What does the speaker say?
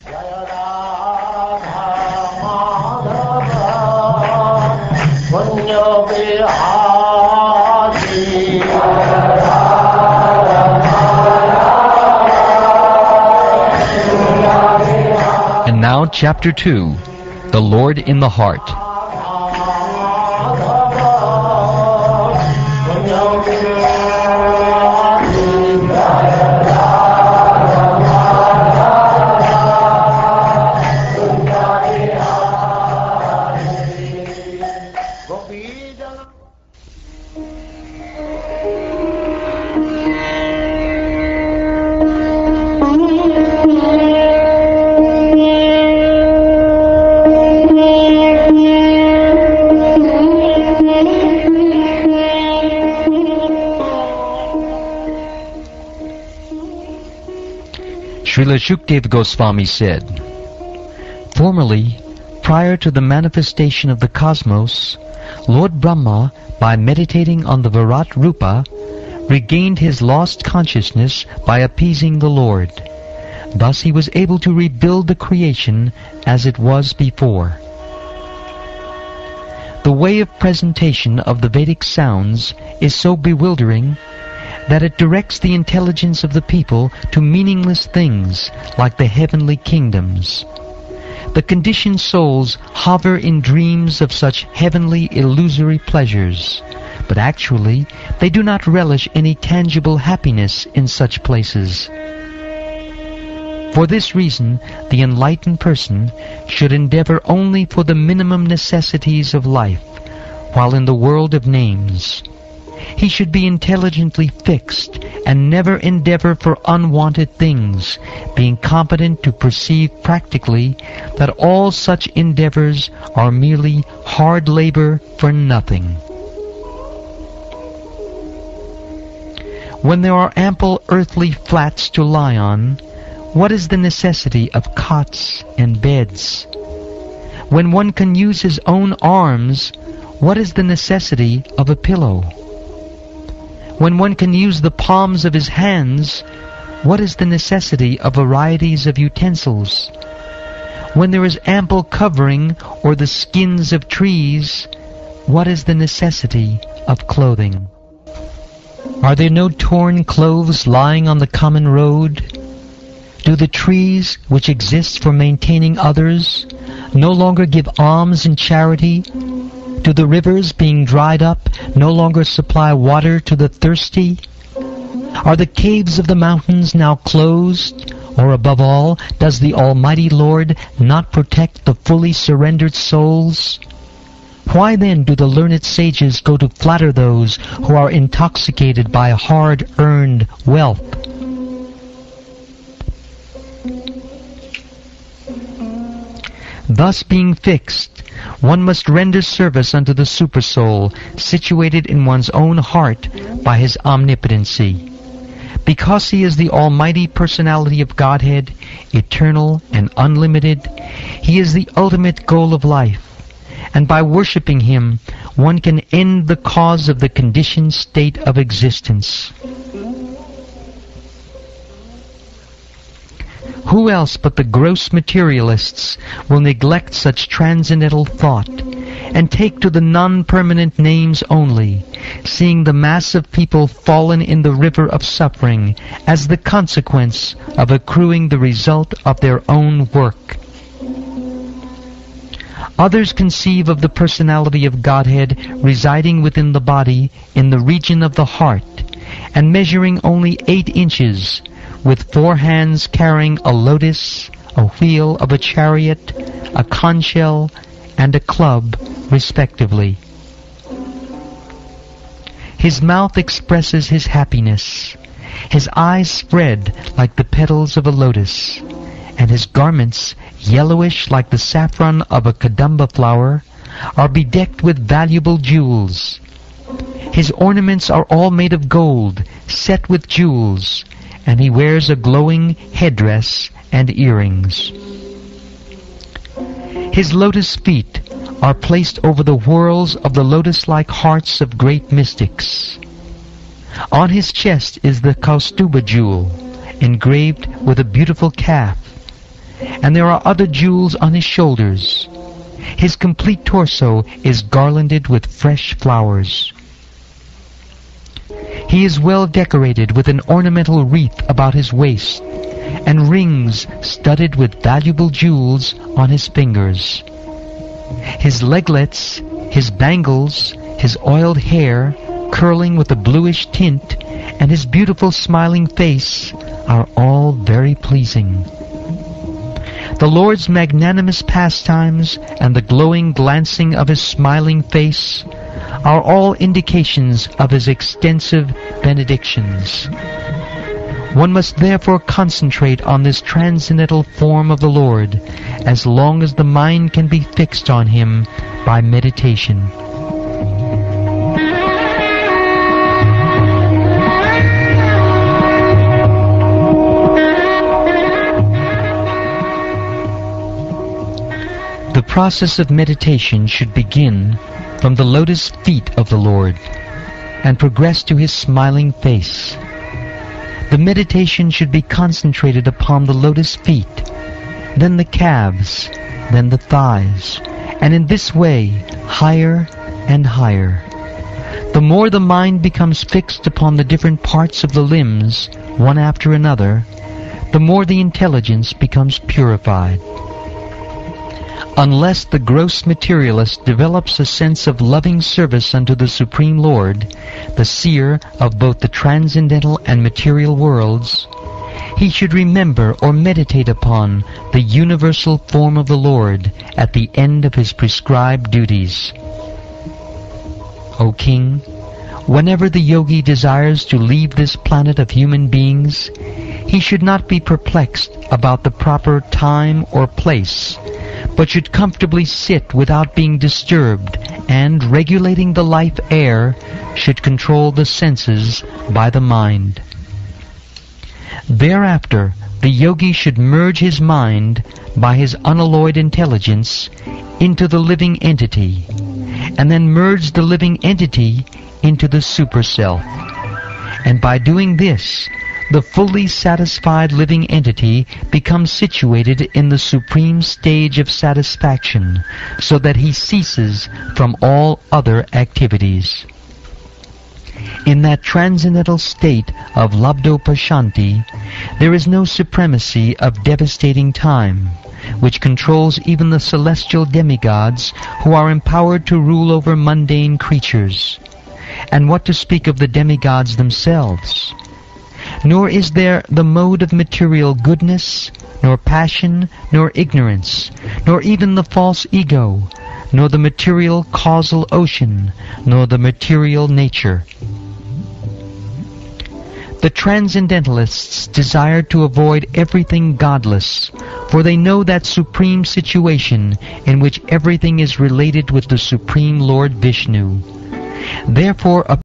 And now, Chapter 2, The Lord in the Heart. Srila Shukdev Goswami said, "Formerly, prior to the manifestation of the cosmos, Lord Brahma, by meditating on the Virat Rupa, regained his lost consciousness by appeasing the Lord. Thus he was able to rebuild the creation as it was before." The way of presentation of the Vedic sounds is so bewildering that it directs the intelligence of the people to meaningless things like the heavenly kingdoms. The conditioned souls hover in dreams of such heavenly illusory pleasures, but actually they do not relish any tangible happiness in such places. For this reason, the enlightened person should endeavor only for the minimum necessities of life, while in the world of names. He should be intelligently fixed and never endeavor for unwanted things, being competent to perceive practically that all such endeavors are merely hard labor for nothing. When there are ample earthly flats to lie on, what is the necessity of cots and beds? When one can use his own arms, what is the necessity of a pillow? When one can use the palms of his hands, what is the necessity of varieties of utensils? When there is ample covering or the skins of trees, what is the necessity of clothing? Are there no torn clothes lying on the common road? Do the trees, which exist for maintaining others, no longer give alms in charity? Do the rivers, being dried up, no longer supply water to the thirsty? Are the caves of the mountains now closed? Or above all, does the Almighty Lord not protect the fully surrendered souls? Why then do the learned sages go to flatter those who are intoxicated by hard-earned wealth? Thus being fixed, one must render service unto the Supersoul, situated in one's own heart by his omnipotency. Because he is the almighty personality of Godhead, eternal and unlimited, he is the ultimate goal of life, and by worshipping him, one can end the cause of the conditioned state of existence. Who else but the gross materialists will neglect such transcendental thought and take to the non-permanent names only, seeing the mass of people fallen in the river of suffering as the consequence of accruing the result of their own work? Others conceive of the personality of Godhead residing within the body in the region of the heart and measuring only 8 inches, with 4 hands carrying a lotus, a wheel of a chariot, a conch shell, and a club, respectively. His mouth expresses his happiness, his eyes spread like the petals of a lotus, and his garments, yellowish like the saffron of a kadamba flower, are bedecked with valuable jewels. His ornaments are all made of gold, set with jewels, and he wears a glowing headdress and earrings. His lotus feet are placed over the whorls of the lotus-like hearts of great mystics. On his chest is the Kaustuba jewel, engraved with a beautiful calf, and there are other jewels on his shoulders. His complete torso is garlanded with fresh flowers. He is well decorated with an ornamental wreath about his waist, and rings studded with valuable jewels on his fingers. His leglets, his bangles, his oiled hair, curling with a bluish tint, and his beautiful smiling face are all very pleasing. The Lord's magnanimous pastimes and the glowing glancing of his smiling face are all indications of his extensive benedictions. One must therefore concentrate on this transcendental form of the Lord as long as the mind can be fixed on him by meditation. The process of meditation should begin from the lotus feet of the Lord and progress to his smiling face. The meditation should be concentrated upon the lotus feet, then the calves, then the thighs, and in this way higher and higher. The more the mind becomes fixed upon the different parts of the limbs, one after another, the more the intelligence becomes purified. Unless the gross materialist develops a sense of loving service unto the Supreme Lord, the seer of both the transcendental and material worlds, he should remember or meditate upon the universal form of the Lord at the end of his prescribed duties. O King, whenever the yogi desires to leave this planet of human beings, he should not be perplexed about the proper time or place, but should comfortably sit without being disturbed, and, regulating the life air, should control the senses by the mind. Thereafter, the yogi should merge his mind by his unalloyed intelligence into the living entity, and then merge the living entity into the super-self. And by doing this, the fully satisfied living entity becomes situated in the supreme stage of satisfaction, so that he ceases from all other activities. In that transcendental state of labdopashanti, there is no supremacy of devastating time, which controls even the celestial demigods who are empowered to rule over mundane creatures. And what to speak of the demigods themselves? Nor is there the mode of material goodness, nor passion, nor ignorance, nor even the false ego, nor the material causal ocean, nor the material nature. The transcendentalists desire to avoid everything godless, for they know that supreme situation in which everything is related with the Supreme Lord Vishnu. Therefore, a